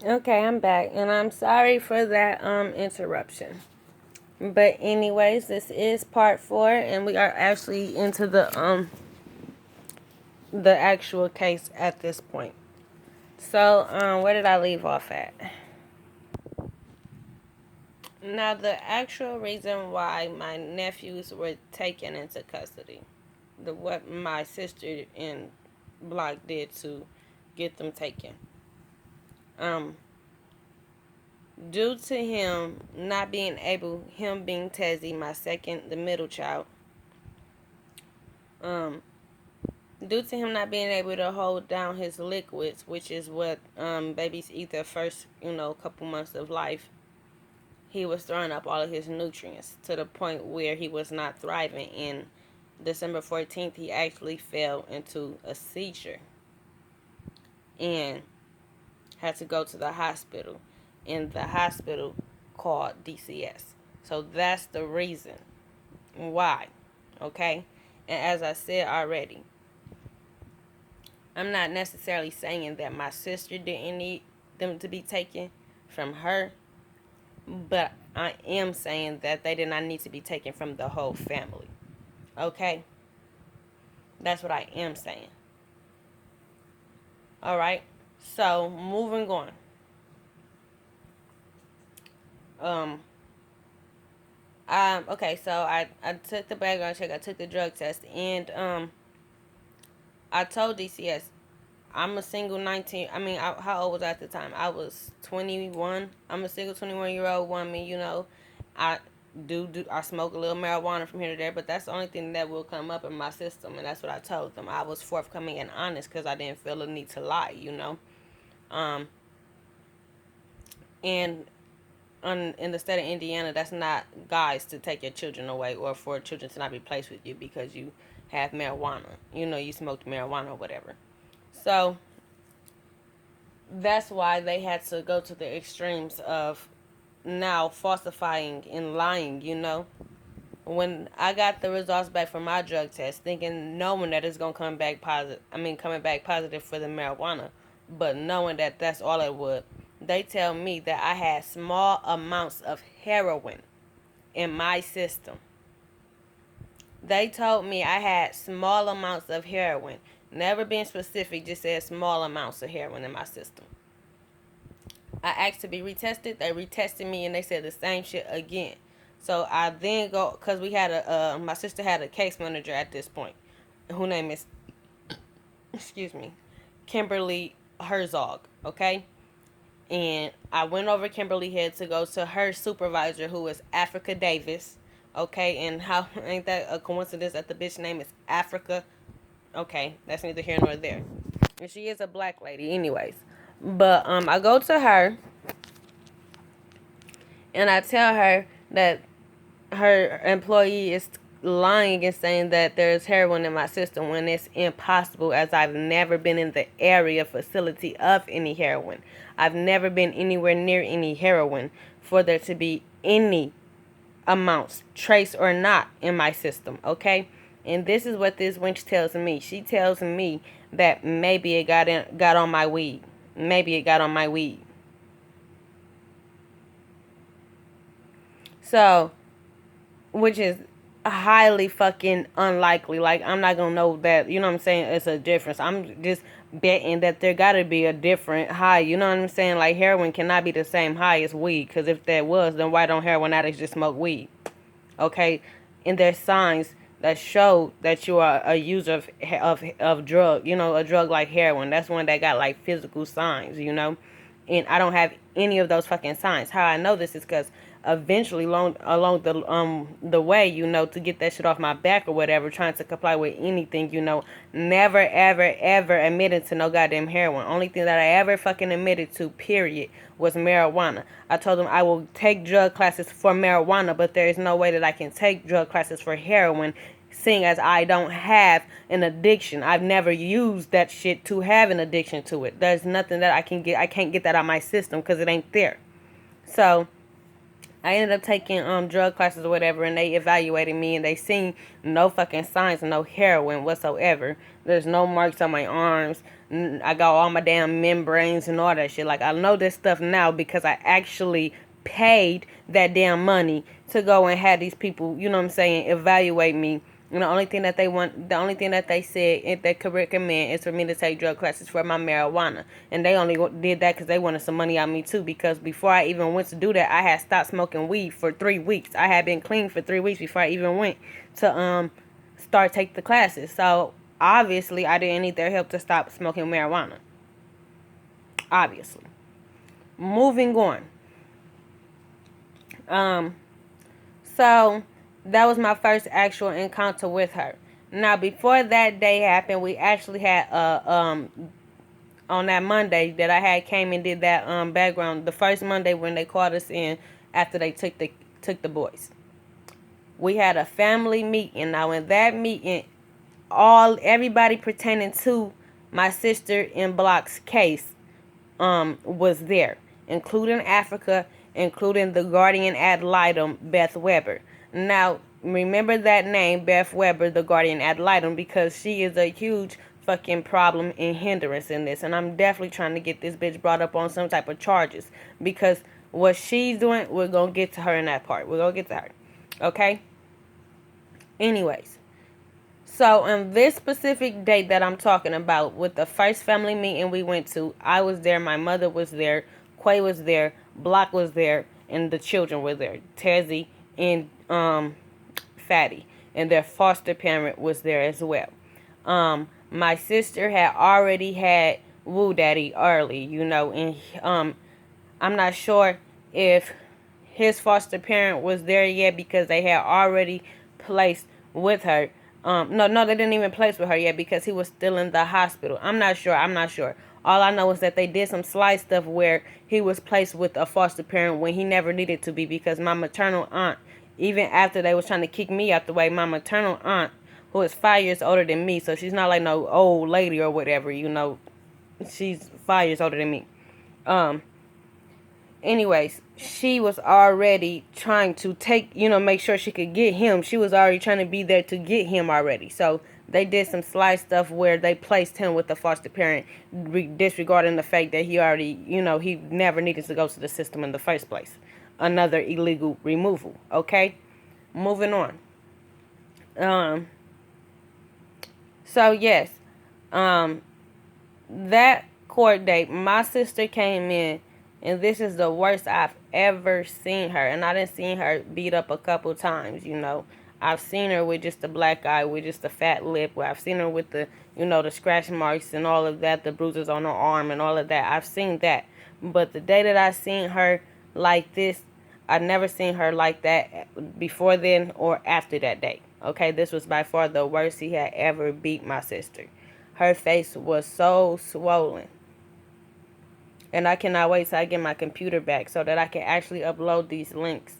Okay, I'm back, and I'm sorry for that interruption. But anyways, this is part 4, and we are actually into the actual case at this point. So, where did I leave off at? Now, the actual reason why my nephews were taken into custody, what my sister and Block did to get them taken. Um, Due to him being Tezzy, my second, the middle child, um, due to him not being able to hold down his liquids, which is what babies eat their first, couple months of life, he was throwing up all of his nutrients to the point where he was not thriving. And December 14th, he actually fell into a seizure and had to go to the hospital. And the hospital called DCS. So that's the reason why. Okay? And as I said already, I'm not necessarily saying that my sister didn't need them to be taken from her, but I am saying that they did not need to be taken from the whole family. Okay? That's what I am saying. Alright? So, moving on. Um, okay, so I took the background check, I took the drug test, and I told DCS I'm a single 19. How old was I at the time? I was 21. I'm a single 21-year-old woman. I I smoke a little marijuana from here to there, but that's the only thing that will come up in my system, and that's what I told them. I was forthcoming and honest because I didn't feel the need to lie. Um, and in the state of Indiana, that's not guys to take your children away or for children to not be placed with you because you have marijuana. You smoked marijuana or whatever. So that's why they had to go to the extremes of now falsifying and lying. When I got the results back from my drug test, thinking, knowing that it's gonna come back positive, coming back positive for the marijuana, but knowing that that's all it would, they tell me that I had small amounts of heroin in my system. They told me I had small amounts of heroin, never being specific, just said small amounts of heroin in my system. I asked to be retested. They retested me and they said the same shit again. So I then go, because my sister had a case manager at this point, whose name is, excuse me, Kimberly Herzog, okay? And I went over Kimberly Head to go to her supervisor, who is Africa Davis, okay? And how, ain't that a coincidence that the bitch name is Africa? Okay, that's neither here nor there. And she is a black lady anyways. But I go to her and I tell her that her employee is lying and saying that there's heroin in my system when it's impossible, as I've never been in the area facility of any heroin. I've never been anywhere near any heroin for there to be any amounts, trace or not, in my system, okay? And this is what this wench tells me. She tells me that maybe it got on my weed. Maybe it got on my weed. So, which is highly fucking unlikely. Like, I'm not gonna know that, you know what I'm saying, it's a difference. I'm just betting that there gotta be a different high, you know what I'm saying? Like, heroin cannot be the same high as weed, because if that was, then why don't heroin addicts just smoke weed? Okay? And there's signs that show that you are a user of drug, a drug like heroin. That's one that got like physical signs. And I don't have any of those fucking signs. How I know this is because eventually along the way, to get that shit off my back or whatever, trying to comply with anything, never ever ever admitted to no goddamn heroin. Only thing that I ever fucking admitted to, period, was marijuana. I told them I will take drug classes for marijuana, but there is no way that I can take drug classes for heroin, seeing as I don't have an addiction. I've never used that shit to have an addiction to it. There's nothing that I can get. I can't get that out of my system because it ain't there. So I ended up taking drug classes or whatever, and they evaluated me, and they seen no fucking signs of no heroin whatsoever. There's no marks on my arms. I got all my damn membranes and all that shit. Like, I know this stuff now because I actually paid that damn money to go and have these people, you know what I'm saying, evaluate me. And the only thing that they want, the only thing that they said they could recommend is for me to take drug classes for my marijuana. And they only did that because they wanted some money out of me too. Because before I even went to do that, I had stopped smoking weed for 3 weeks. I had been clean for 3 weeks before I even went to start take the classes. So obviously, I didn't need their help to stop smoking marijuana. Obviously, moving on. Um, So that was my first actual encounter with her. Now before that day happened, we actually had on that Monday that I had came and did that background. The first Monday when they called us in after they took the boys. We had a family meeting. Now in that meeting, everybody pertaining to my sister in Block's case was there, including Africa, including the guardian ad litem, Beth Weber. Now, remember that name, Beth Weber, the guardian ad litem, because she is a huge fucking problem and hindrance in this. And I'm definitely trying to get this bitch brought up on some type of charges. Because what she's doing, we're going to get to her in that part. We're going to get to her. Okay? Anyways. So, on this specific date that I'm talking about, with the first family meeting we went to, I was there, my mother was there, Quay was there, Block was there, and the children were there, Tezzy and Fatty, and their foster parent was there as well. My sister had already had Woo Daddy early, and I'm not sure if his foster parent was there yet because they had already placed with her. No, they didn't even place with her yet because he was still in the hospital. I'm not sure. All I know is that they did some slight stuff where he was placed with a foster parent when he never needed to be, because my maternal aunt, even after they was trying to kick me out the way, my maternal aunt, who is 5 years older than me, so she's not like no old lady or whatever, she's 5 years older than me. Anyways, she was already trying to make sure she could get him. She was already trying to be there to get him already. So they did some sly stuff where they placed him with the foster parent, disregarding the fact that he already, he never needed to go to the system in the first place. Another illegal removal. Okay, moving on. So yes, that court date, my sister came in, and this is the worst I've ever seen her. And I done seen her beat up a couple times, I've seen her with just a black eye, with just a fat lip. I've seen her with the, the scratch marks and all of that, the bruises on her arm and all of that. I've seen that. But the day that I seen her like this, I'd never seen her like that before then or after that day. Okay, this was by far the worst he had ever beat my sister. Her face was so swollen. And I cannot wait till I get my computer back so that I can actually upload these links,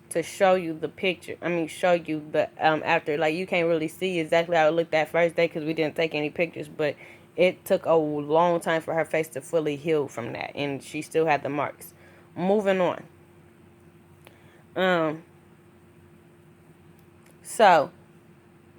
to show you the picture. Show you the after. Like, you can't really see exactly how it looked that first day because we didn't take any pictures. But it took a long time for her face to fully heal from that. And she still had the marks. Moving on. So,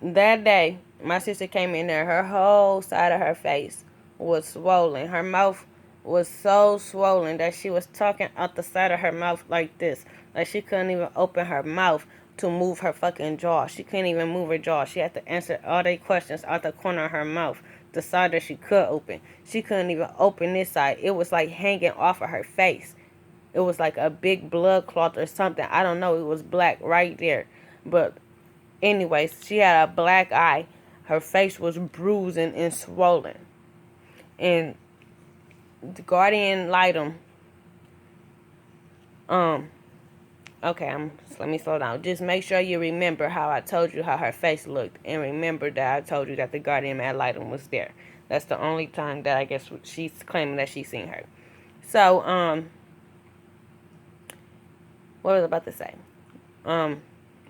that day, my sister came in there. Her whole side of her face was swollen. Her mouth was so swollen that she was talking out the side of her mouth like this. Like, she couldn't even open her mouth to move her fucking jaw. She couldn't even move her jaw. She had to answer all their questions out the corner of her mouth, the side that she could open. She couldn't even open this side. It was like hanging off of her face. It was like a big blood clot or something. I don't know. It was black right there. But anyways, she had a black eye. Her face was bruising and swollen. And the guardian litem. Okay, let me slow down. Just make sure you remember how I told you how her face looked, and remember that I told you that the guardian ad litem was there. That's the only time that I guess she's claiming that she's seen her. So, what was I about to say?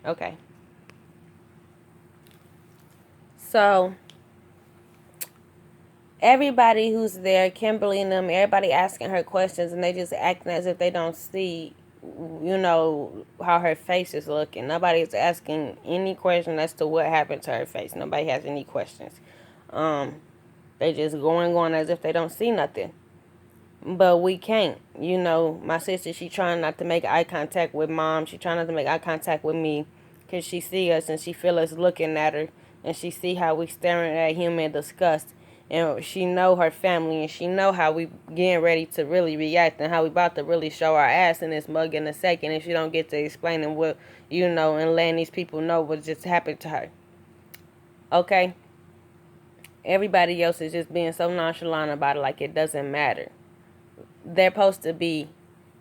Okay. So, everybody who's there, Kimberly and them, everybody asking her questions, and they just acting as if they don't see you know, how her face is looking. Nobody's asking any question as to what happened to her face. Nobody has any questions. Um, they just going on as if they don't see nothing. But we can't. You know, my sister, she trying not to make eye contact with mom. She trying not to make eye contact with me, cause she see us and she feel us looking at her, and she see how we staring at him in disgust. And she know her family, and she know how we getting ready to really react, and how we about to really show our ass in this mug in a second if she don't get to explaining what, you know, and letting these people know what just happened to her. Okay? Everybody else is just being so nonchalant about it like it doesn't matter. They're supposed to be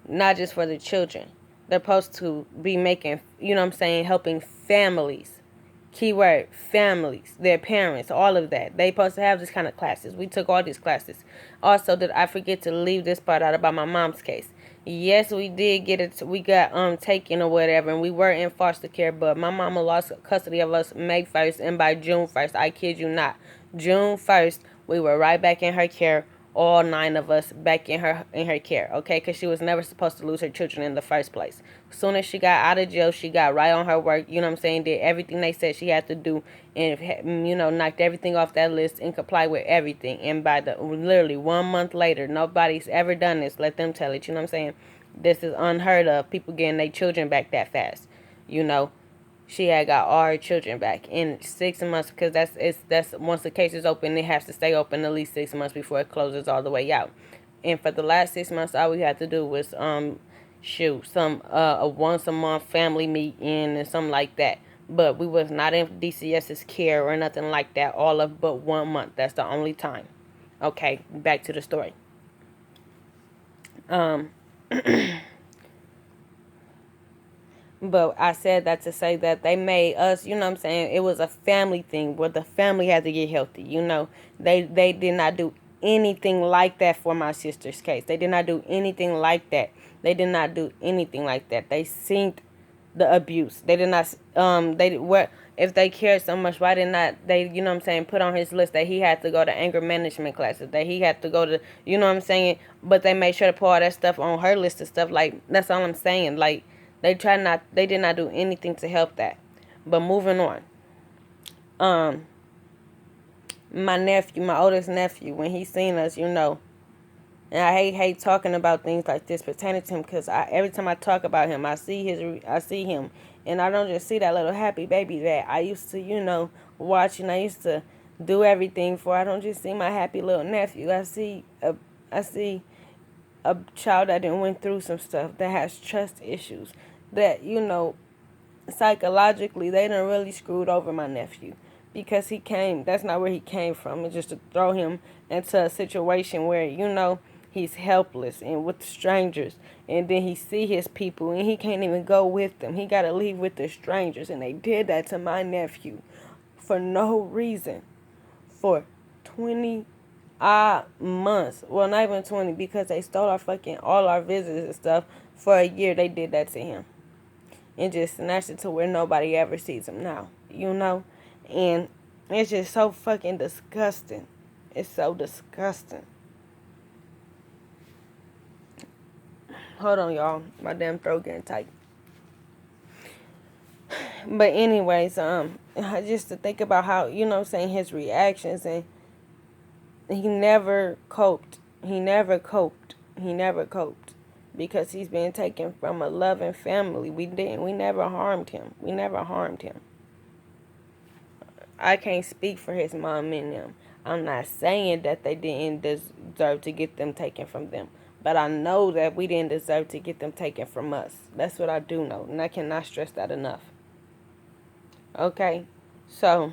not just for the children. They're supposed to be making, you know what I'm saying, helping families. Keyword, families, their parents, all of that. They supposed to have this kind of classes. We took all these classes. Also, did I forget to leave this part out about my mom's case? Yes, we did get it. We got taken or whatever, and we were in foster care. But my mama lost custody of us May 1st, and by June 1st, I kid you not, June 1st, we were right back in her care. All 9 of us back in her care, okay? Because she was never supposed to lose her children in the first place. As soon as she got out of jail, she got right on her work. You know what I'm saying? Did everything they said she had to do, and you know, knocked everything off that list and complied with everything. And by the literally 1 month later, nobody's ever done this. Let them tell it. You know what I'm saying? This is unheard of. People getting their children back that fast. You know, she had got all her children back in 6 months, because that's once the case is open, it has to stay open at least 6 months before it closes all the way out. And for the last 6 months, all we had to do was shoot some a once a month family meeting and something like that. But we was not in DCS's care or nothing like that all of but 1 month. That's the only time. Okay, back to the story. Um But I said that to say that they made us, you know what I'm saying, it was a family thing where the family had to get healthy, you know. They did not do anything like that for my sister's case. They did not do anything like that. They did not do anything like that. They synced the abuse. They did not they what if they cared so much, why did not they, you know what I'm saying, put on his list that he had to go to anger management classes, that he had to go to, you know what I'm saying, but they made sure to put all that stuff on her list of stuff. Like, that's all I'm saying. Like, they did not do anything to help that. But moving on. Um, my nephew, my oldest nephew, when he seen us, you know, and I hate talking about things like this pertaining to him, because every time I talk about him, I see him, and I don't just see that little happy baby that I used to, you know, watch, and I used to do everything for. I don't just see my happy little nephew. I see a child that done went through some stuff, that has trust issues, that, you know, psychologically they done really screwed over my nephew, because that's not where he came from. It's just to throw him into a situation where, you know, he's helpless and with strangers, and then he see his people and he can't even go with them. He got to leave with the strangers, and they did that to my nephew for no reason for 20 months. Well, not even 20, because they stole our fucking all our visits and stuff for a year. They did that to him and just snatched it to where nobody ever sees him now, you know? And it's just so fucking disgusting. It's so disgusting. Hold on, y'all. My damn throat getting tight. But anyways, just to think about how, you know what I'm saying, his reactions, and he never coped. He never coped. He never coped. Because he's been taken from a loving family. We never harmed him. We never harmed him. I can't speak for his mom and them. I'm not saying that they didn't deserve to get them taken from them. But I know that we didn't deserve to get them taken from us. That's what I do know. And I cannot stress that enough. Okay? So,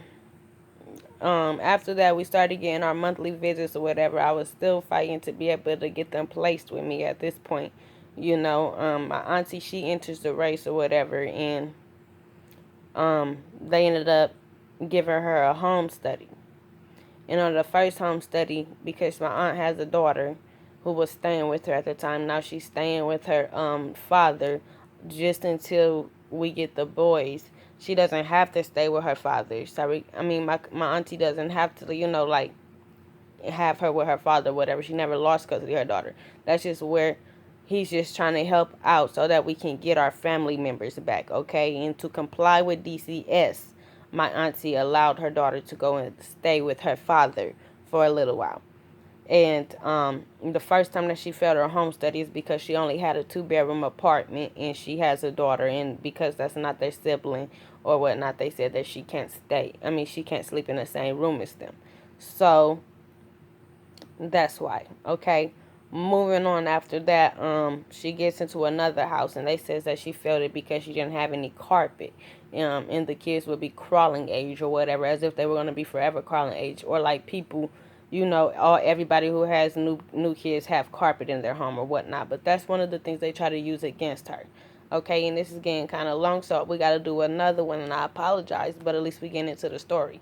after that, we started getting our monthly visits or whatever. I was still fighting to be able to get them placed with me at this point. You know, my auntie, she enters the race or whatever, and they ended up giving her a home study. And on the first home study, because my aunt has a daughter who was staying with her at the time, now she's staying with her father just until we get the boys. She doesn't have to stay with her father. Sorry, I mean, my auntie doesn't have to, you know, like, have her with her father or whatever. She never lost custody of her daughter. That's just where He's just trying to help out so that we can get our family members back, okay? And to comply with DCS, my auntie allowed her daughter to go and stay with her father for a little while. And the first time that she failed her home study is because she only had a 2-bedroom apartment and she has a daughter. And because that's not their sibling or whatnot, they said that she can't stay. I mean, she can't sleep in the same room as them. So that's why. Okay. Moving on after that, she gets into another house and they says that she failed it because she didn't have any carpet. And the kids would be crawling age or whatever, as if they were gonna be forever crawling age, or like people, everybody who has new kids have carpet in their home or whatnot. But that's one of the things they try to use against her. Okay, and this is getting kind of long, so we got to do another one, and I apologize, but at least we get into the story.